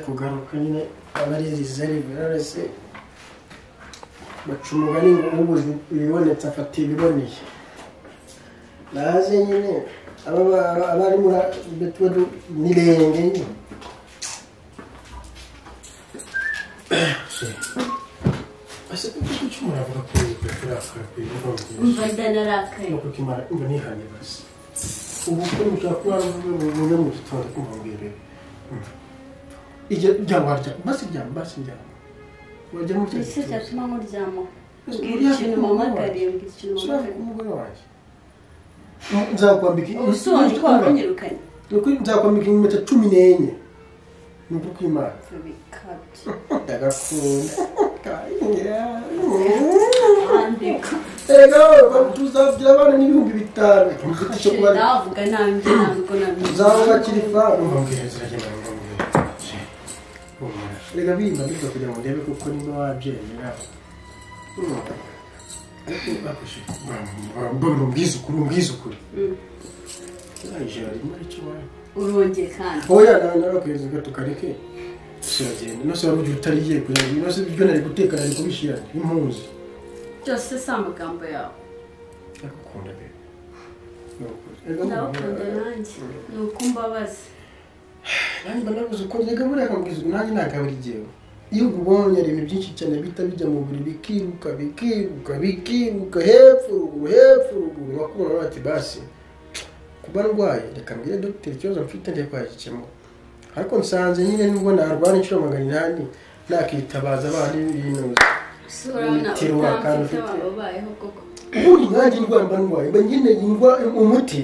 kugaruka nyine abari reserve se bacumugani ngo ubu ibonetse afata ibiboneye naze nyine abari muri betwedu nirenge nyine ase kuchumura avuga ko ifuraka umvadana rakaye no kukimara imba nihanye basi ubu kuri mutakura mu gitondo kumubwire ije jamwarja basi wajya mu cyese ese cyatuma muryamo ikintu mama kariye ikintu mama umugore waje nzakwambika usonje twabanyirukanye nuko nzakwambika impeta 14 nuko kwimana bikabye ndagakunda andeka ego tuzabyira abana n'ibihumbi 5 cyo kuba ndavuga nanjye ntabwo nabyo zavuga kirifa umubwire ziragenda rega bima ndiko kugira ngo ndebe kuko nimo wabyemera ariko akoshi mbambizo kuri ijana rimwe cy'uwaye urongeye kandi oya narakwezi gatukareke siragenda no se waruju utariye kugira ngo nose byo nari guteka nari kubishira impunzi byose samagambo yawe akukunda be ndakunda nanjye nuko mbabaza nani banabuze uko njye gabura akambwiza nanjye nakabirigewe iyo ubonye ibintu byinshi cyane bita bijya mu buri bikiruka hepfo bakubona bati basi kuba ndwaye reka mbwire dogiteri ikibazo mfite ndiye kwakikemura ariko nsanze nyine nubwo narwara inshuro 800 nakitabaza abandi ibintu urabona utamfite wabayeho koko uri nganjye ndwara mba ndwaye mba nyine umuti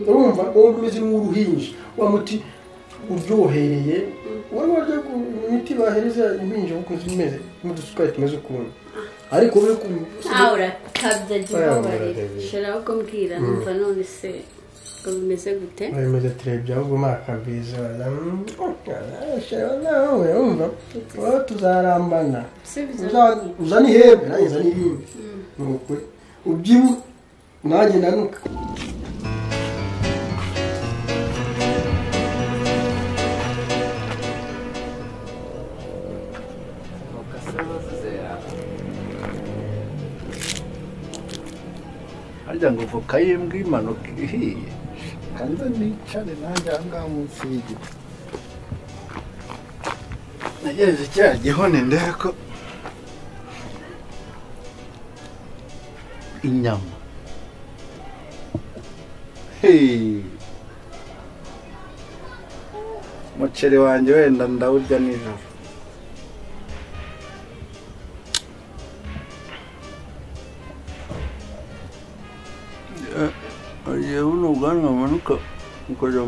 urumva umeze nk'uruhinja wa muti uryohereye wari waje ku miti bahereza impinja uko zimeze n'udusukari tumeze ukuntu ariko we ku aura kabya jibabare shara uko mbwira numva none se ko bimeze gute bimeze trebya ubwo makabiza shara nawe umva tuzarambana uzani hebe nanjye ni yimbi nuko ubyibu nanjye nanuka harya ngo voka y'imbwa imanuka ihiye kanza nicare nanjye ahangaha munsi y'igiti nagereze cya gihone ndebe ko inyama umuceri wanjye wenda ndawurya nijoro agiye buno bwanwa bumanuka ukajya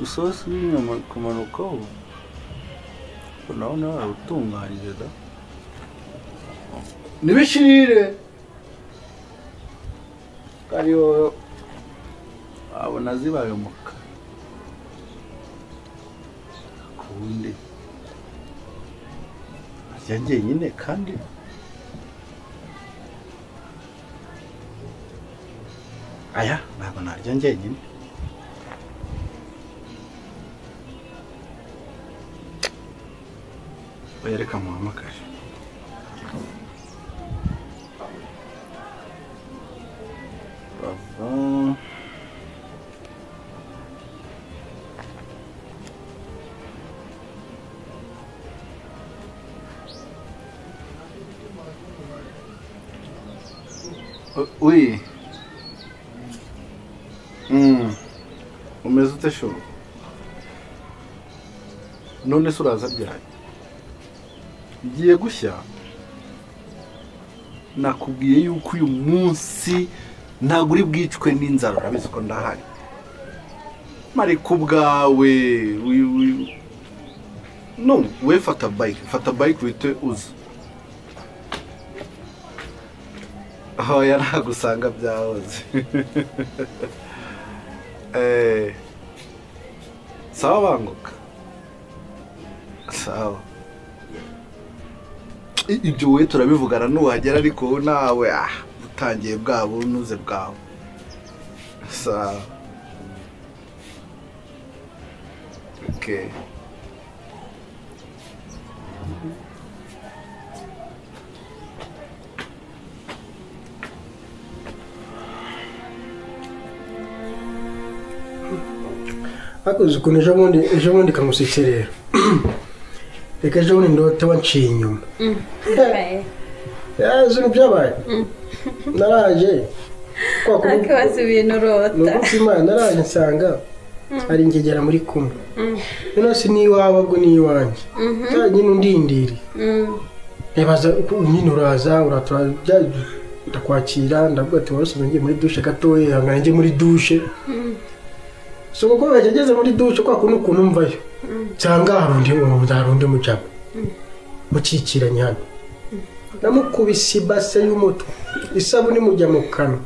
isosi y'inyama kumanukaho nawe warawutunganyije da nibishirire kariho abona zibaye muka kundi arya njyenyine kandi aya ntabwo narya njyenyine oya reka muhamagare bava oui umeze ute sho none se uraza byaye igiye gushya nakubwiye yuko uyu munsi ntabwo uri bwicwe n'inzara urabizi ko ndahari mari ku bwawe no we fata bike wite uza aho yaragusanga byahoze sawa banguka sawa ibyo we turabivugana nuhagera ariko nawe utangiye bwa bunuze bwawe sawa okay hakoze ukuntu ejo bundi kamusetse rero reka ejo bundi ndote wanciye inyuma zino byabaye naraje akabaza ibintu urota Imana naraje nsanga ari ngegera muri kumwe none si niwawe ngo niwanjye nyine undindiri nebaza nyine uraza ndakwakira ndavuga ati warasubira ngiye muri dushe gatoya ihangane njye muri dushe so kuko bageze muri dushe kwa kuntu mvayo cyangwa harundi mujabo mukikiranye hano namukubise ibase y'umutwe isabuni mujya mu kanwa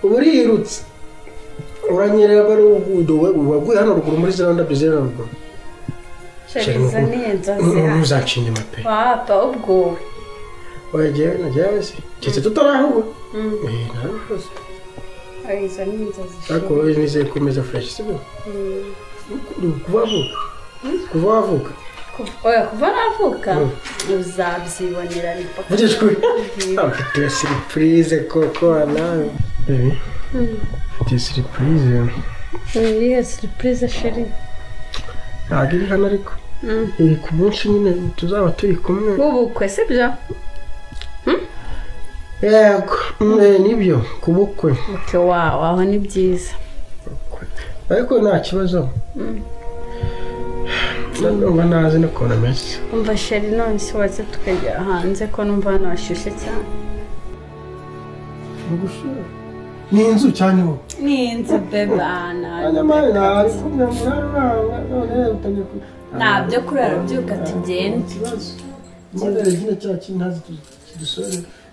uburirutse uranyerera bari ubudo waguye hano ruguru muri ziranda bizera ruguru shariza neza uzacinye mape papa ubwo waje najawe se tete tutaraho narakoze ariza neza ako nize komeza fresh sibo kuvavuka kuva navuka uzabyibonera ripaka afite surprise koko nawe afite surprise iriya surprise sheri ntabwo iri hano ariko iri ku munsi nyine tuzaba turi kumwe w'ubukwe sibyo yego nibyo ku bukwe wawe aho ni byiza ariko nta kibazo numva nazi n'ukuntu ameze umva sheri none se waze tukajya hanze ko numva hano hashyushye cyane ni inzu cyane ubu ni inzu bebana ntabyo kurara byuka tugende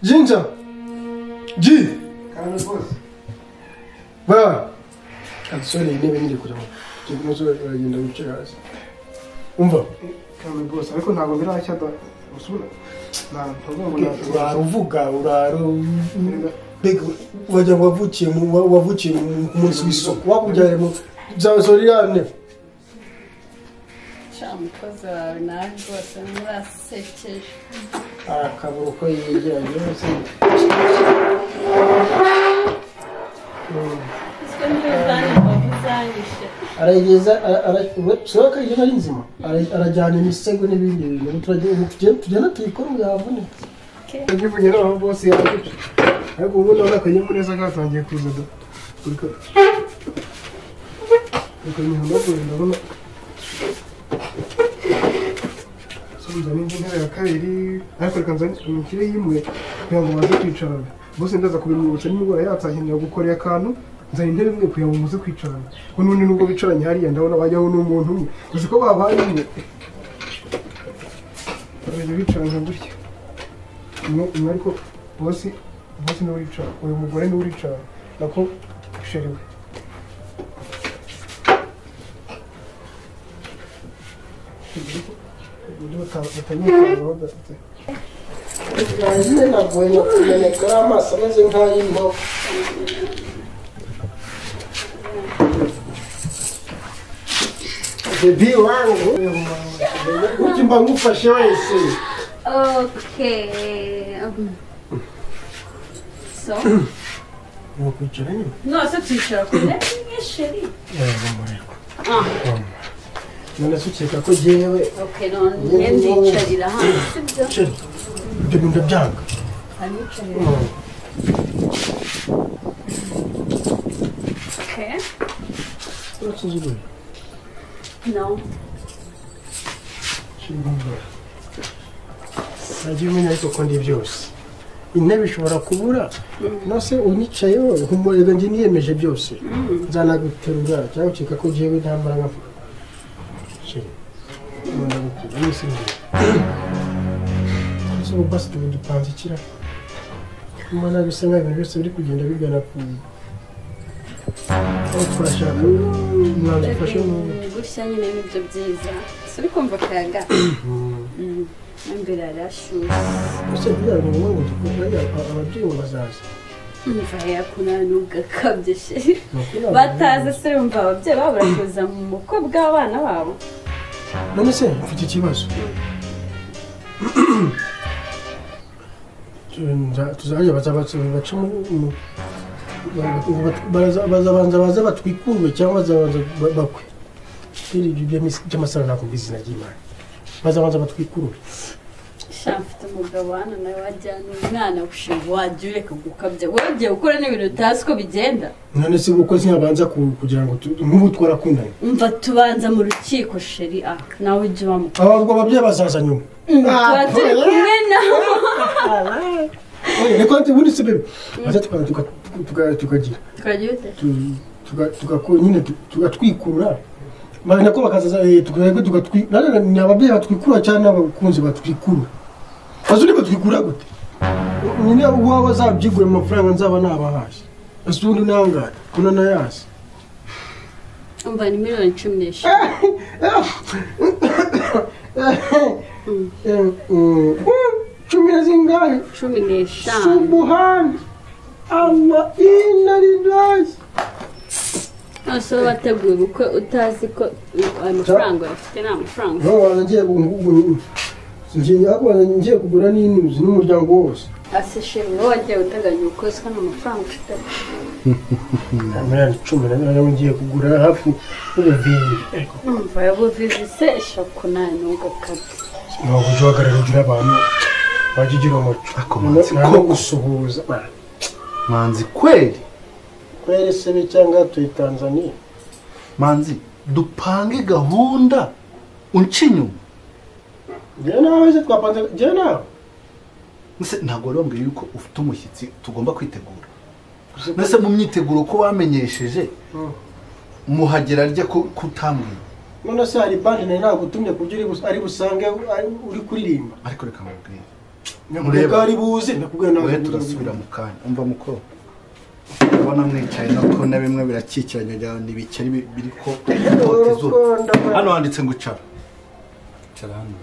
jinja ji ba kadusore intebe nyiri kujya mu uragenda wicara hasi umva kandi bose ariko ntabwo birashya da usura uraruvuga wajya wavukiye ku munsi w'isoko wakujyanye mu zasoriyane umukozi wawe nawe rwose murasekeje akabura uko yegeranye yose arageza sohoka iyo ari nzima arajyana imisego n'ibindi bintu tugenda tuyikora ubu yavunika igivugira aho bose yagice ariko ubu ndabona akanyamuneza katangiye kuza da ukanyihanagura ndabona subiza n'indi ntebe ya kabiri ariko reka nzanire yimwe kugira ngo baze kwicarana bose ndaza kubimwibutsa nimugora yatsahinira gukorera akantu nzana intebe imwe kugira ngo muze kwicarana ko n'ubundi nubwo bicaranye hariya ndabona bajyaho n'umuntu umwe uzi ko babaye umwe bajya bicarana gutya umwe ariko bose niwe wicara uyu mugore niwe wicara nako sheriwe nyine nagoye kumeneka amaso ameze nk'ay'imbogo bebi wangu uki mba ngufashe wese so wakwicara nyine nose twicara ku ntebe imwe sheri none se ukeka ko jyewe none ndicarira hano sibyo sheri ibyo bintu ndabyanga aricarira urasuzuguye no nagiye umenya ariko ko ndi byose intebe ishobora kubura nose unyicayeho humurega njye niyemeje byose nzanaguterura cyangwa ukeka ko jyewe ntambara nkavuga sheri ndagukunda nisinzira ese ubu basi tuba dupanze ikira mbona bisa nk'aho ibintu byose biri kugenda bigana ku aho twashaka umwanzuro ufashe gutya nyine nibyo byiza si uri kumva akayaga imbere harashyushye ese byaba ni ngombwa ngo dukore ababyeyi ngo bazaza mva yakunana n'ugakabye sheri batazi se urumva ababyeyi babo barakuza mu bukwe bw'abana babo none se mfite ikibazo tuzajya baca bazabanza baza batwikurwe cyangwa bazabanza bakwe by'amasaro ntabwo mbizi izina ry'Imana bazabanza batwikurure mfite umugabo hano nawe wajyana umwana gushinga wajya ureka gukabya wongeye gukora n'ibintu utazi ko bigenda none se uko ntiyabanza kugira ngo nk'ubu twarakundanye umva tubanza mu rukiko sheri nawe ujye wamuka ahubwo ababyeyi bazaza nyuma tuba turi kumwe nawe reka ubundi se bebe maze tukagira nyine tugatwikurura maze nako bakazaza ni ababyeyi batwikurura cyane n'abakunzi batwikurura maze uri batwikura gute nyine uwaba azabyigura amafaranga nzaba nabahashye ese ubundi nangahe kuna nayazi umva ni miliyoni 15 cumi na zingahe 15 subuhani Allah inaridazi ase wateguye ubukwe utazi ko amafaranga afite n'amafaranga ngiye kugura n'inuzi n'umuryango wose ase sheri wowe wagiye uteganya ukwezi kana amafaranga ufite miliyoni 10 nayo ngiye kugura hafi y'ubuviri umva y'ubuviri se shako nayo ntugakabye ntabwo ujya uhagararira abantu wajya ugira umuco ntabwo gusuhuza manzi kweli se cyangwa tuyi Tanzania manzi dupange gahunda unca inyuma njye nawe se twapanze njye nawe ntabwo rero mbwira yuko ufite umushyitsi tugomba kwitegura mbese mu myiteguro ko wamenyesheje muhagera rye ko utambwiye none se hari bandi nawe ntabwo utumye kubyo ari busange uri kuririmba ariko reka mubwire mureba ari buze nakubwira nawe turasubira mu kanya umva mukoro ubona mwicaye no ko na bimwe birakikiranye cyane n'ibikeri biri ko hano handitse ngo cara hano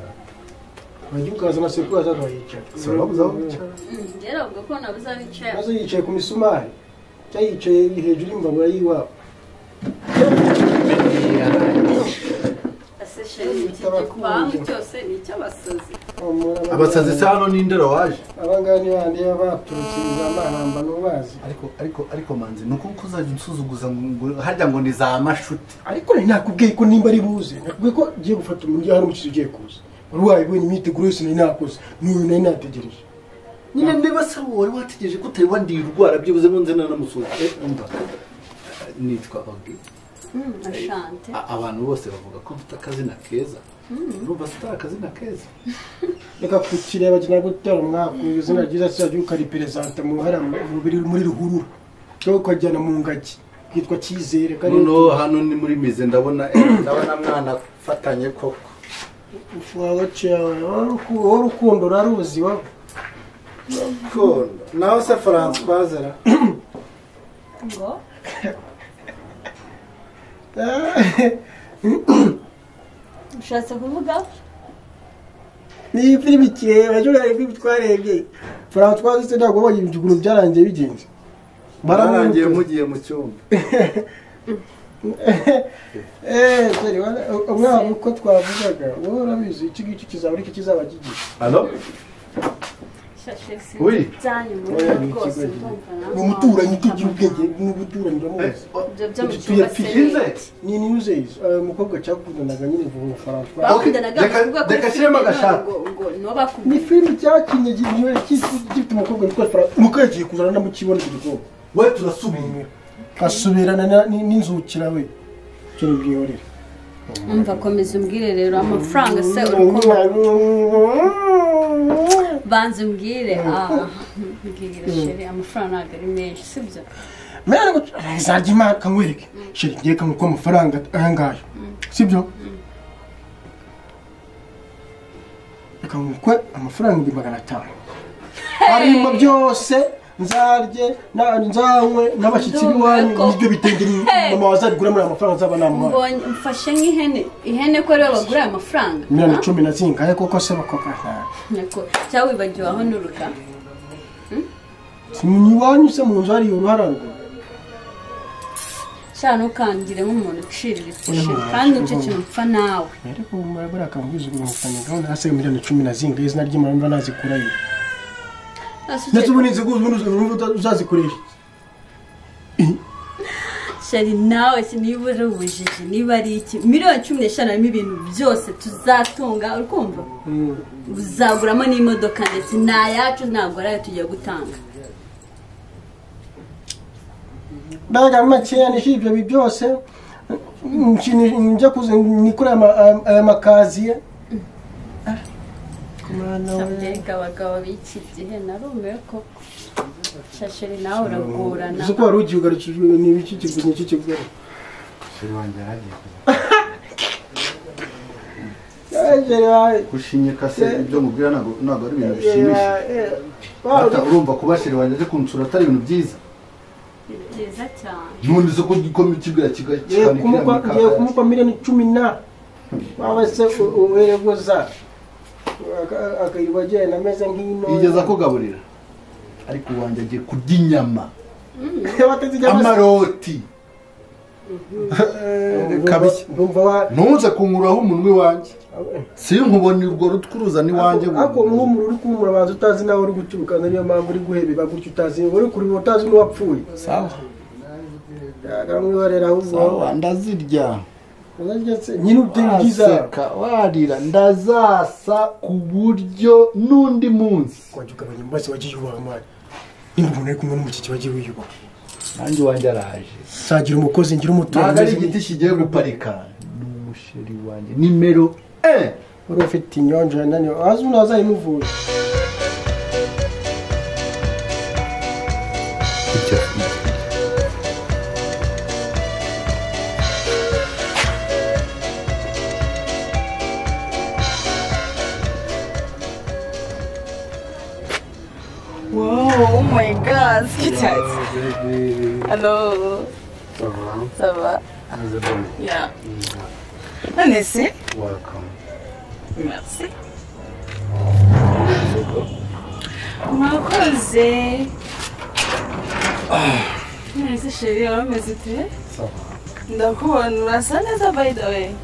wajya ukaza na sekuru aza akayicara ngera ubwo ko nabuze abicaye maze yicaye ku misumari cyangwa yicaye hejuru y'imbago y'iwabo ase sheri igipangu cyose ni icy'abasazi abasazi se hano n'indero waje abangaba ni bandi baturutse za mahamba n'ubazi ariko manzi ni uko uzajya unsuzuguza hajya ngo ni za mashuti ariko nakubwiye ko nimba ari buze nakubwiye ko ugiye gufata umuntu hano umukizi ugiye kuza wari wabonye imyiteguro yose nari nakoze n'uyu nari nategereje nyine niba se wari wategereje ko utari wandiye urwara byibuze mu nzina n'amusuza nitwa Ogi ashante abantu bose bavuga ko mfite akazina keza urumva sitara akazina keza reka kukireba kina gutera umwaka izina ryiza cyajya ukariperezanta mu hara muri ruhurura cyo ukajyana mu ngagi kitwa Cyizere kandi no hano ni muri mize ndabona mwana fatanye koko ufuwa cyawe urukundo raruzi wa kondo nawe se Françoise ra ngo ushatse kuvuga ni filimi kireba cyo ari filimi twarebye Françoise se ntabwo babonye ibintu byarangiye bigenze bararangiye mugiye mu cyumba seri umwana uko twavugaga wowe urabizi iki ngiki kizaba ari kizaba kigiye allo oui ni umuturanyi tugira ubwenge n'ubuturanyi ndamuzi ni newsdays umukobwa cyakundanaga nyine vuba François reka kirema agashaka ni filimi cyakinye gihe gifite umukobwa witwa François mukagiye kuzana na mukibona ku gikobwa we turasubira asubirana n'inzukira we cyo bwihorera umva komeza umbwire rero amafaranga se uruko banze umbwire mbwire sheri amafaranga ntabwo ari menshi sibyo mera ngo nzajya imaka nkwereke sheri ngiye kanguko amafaranga ayangaye sibyo reka nguko amafaranga 500 harimo byose nzarye nzanywe n'abashyitsi b'iwanyu nibyo bitengera mama wazabigura muri amafaranga zaba namuha mbonye mfashe nk'ihene ko rero bagura amafaranga miliyoni 10 na zingahe koko se bakoka nako cyangwa wibagiwe aho nuruka simunyi wanyu se mu nzu hari uruhararwa cyane ukangire nk'umuntu uciriritse kandi uce kintu upfa nawe ariko murabura akambuza umufanya gahunda hase miliyoni 10 na zingahe izina ry'Imana mva nazikurayo ndetse ubu niziguze uzazikoresha shari nawe niba urubujije niba ari iki miliyoni 15 harimo ibintu byose tuzatunga urukumva uzaguramo n'imodoka ndetse nayacu ntabwo arayo tugiye gutanga ndaga makeya nishibyo byose njya kuze nikora amakaziye Sabyenga abagabo b'iki gihe narumiwe ko shasheri nawe uragorana uko wari ugiye ugarukijwe n'ibiki kigwe n'iki kigwe sheri wanjye aragiye gushinyika se ibyo mubwira ntabwo ari ibintu bishimishije urumva kuba sheri wanjye aje kunsura atari ibintu byiza byiza cyane none se ko kibwira kikanikira kumupa miliyoni 10 wawe se ubereguza akayibagenda ameze nk'ino yigeza ko gaburira ariko wanjye agiye kurya inyama amaroti kabisa ntuze kunkuraho umunwa wanjye si nkubonye urwo rutwuruza ni wanjye ako n'umuru uri kumura abanza utazi nawe uri guturuka niyo mpamvu uri guhebeba gutyo utazi uri kuri utazi n'uwapfuye sawa yagamwibarera ahubwo sawa ndazirya nyine utingiza warira ndazasa ku buryo n'undi munsi kwaje ukabanya mbase wagiye ubaha mari umuntu ari kumwe n'umukiki wagiye wiyubaha nanjye wanjye araje sagira umukozi ngira umutungo ntabwo ari igiti kigiye guparika n'umusheri wanjye nimero uri ufite inyonjo nani azi unazayimuvura Oh my god, hello. Ça va? Yeah. Merci. Welcome. Merci. Mwakoze. Nese chérie, urameze ute? Ça va. Ndakubona urasa neza by the way.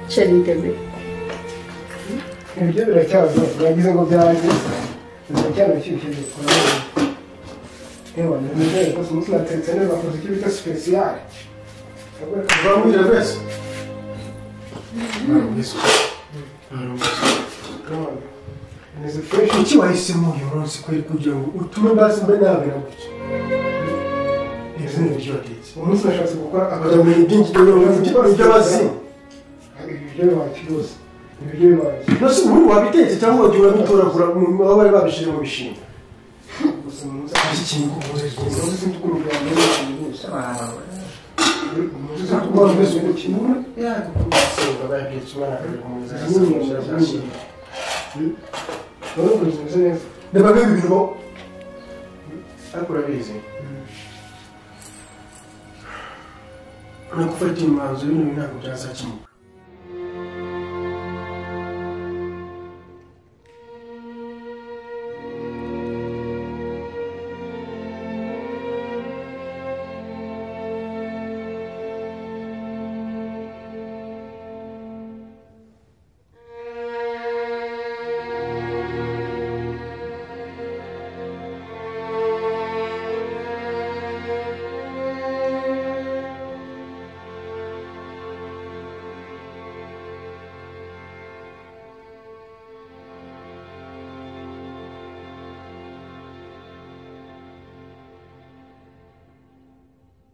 Chérie bébé. ibyo biracyaza yagize ngo byanjye biracyari bishyushye ewa nizere ko umunsi natetse neza bakoze icyo bita special bamwira bese iki wahisemo uyu munsi kweri kugira ngo utume basi mbe nabera gutya izina ryo watetse umunsi nashatse gukora akajamenya byinshi by'abazimu ibyo wakiroza ibyo bibaye nose ubu wabitetse cyangwa wagiye urabitoragura aho bari babishyize mu bishinga gusa umunsi iki kintu kuvuze umunsi sinzi ukuntu byambaye ikintu gusa umunsi sinzi ukuntu bameze uko kintu yagusenga babyetse umwana akajya kumuza urabona bimeze neza reba nk'ibi bintu ariko urabizi no gufata umwanzuro w'ibintu ntabwo byazakemuka